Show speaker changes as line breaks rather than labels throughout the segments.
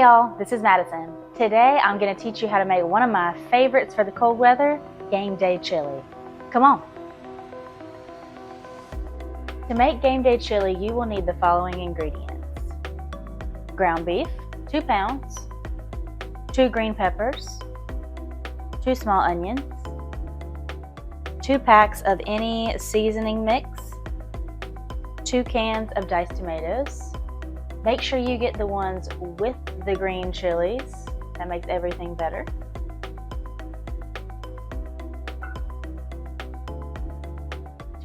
y'all, this is Madison. Today I'm going to teach you how to make one of my favorites for the cold weather, game day chili. Come on. To make game day chili, you will need the following ingredients: ground beef, 2 pounds, 2 green peppers, 2 small onions, 2 packs of any seasoning mix, 2 cans of diced tomatoes. Make sure you get the ones with the green chilies. That makes everything better.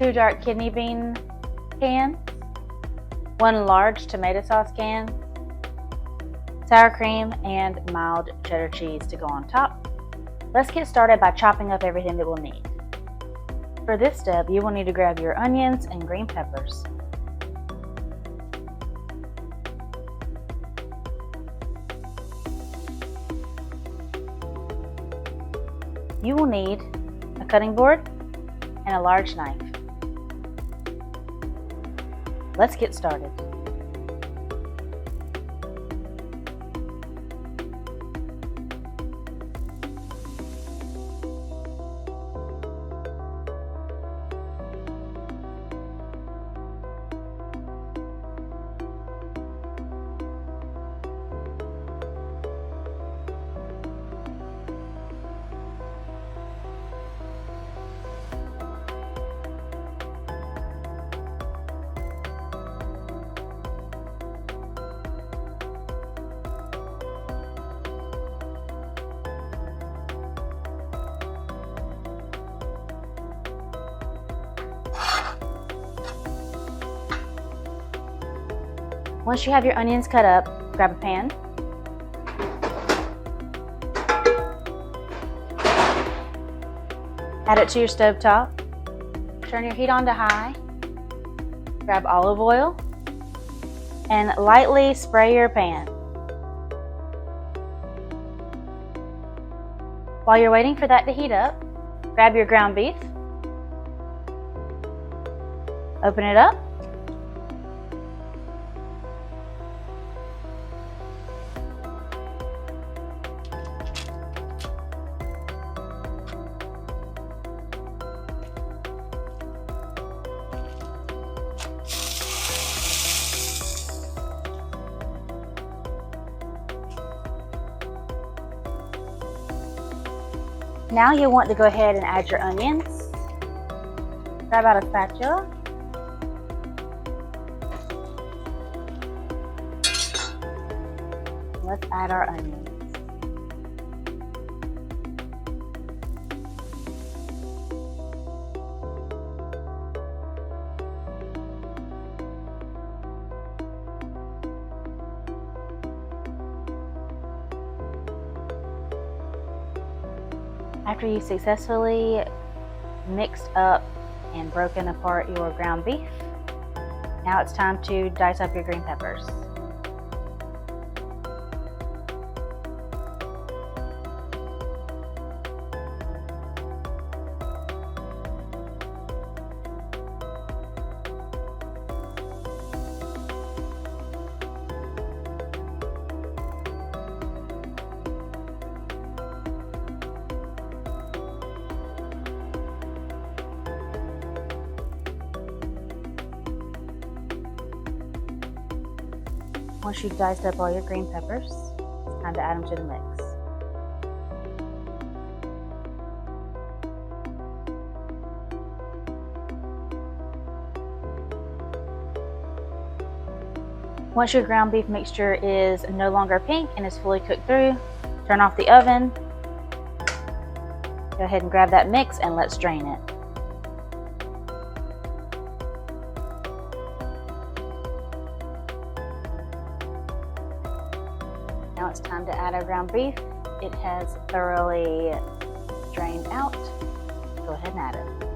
2 dark kidney bean cans, 1 large tomato sauce can, sour cream, and mild cheddar cheese to go on top. Let's get started by chopping up everything that we'll need. For this step, you will need to grab your onions and green peppers. You will need a cutting board and a large knife. Let's get started. Once you have your onions cut up, grab a pan. Add it to your stove top. Turn your heat on to high. Grab olive oil and lightly spray your pan. While you're waiting for that to heat up, grab your ground beef. Open it up. Now you'll want to go ahead and add your onions. Grab out a spatula. Let's add our onions. After you successfully mixed up and broken apart your ground beef, now it's time to dice up your green peppers. Once you've diced up all your green peppers, it's time to add them to the mix. Once your ground beef mixture is no longer pink and is fully cooked through, turn off the oven. Go ahead and grab that mix and let's drain it. Now it's time to add our ground beef. It has thoroughly drained out. Go ahead and add it.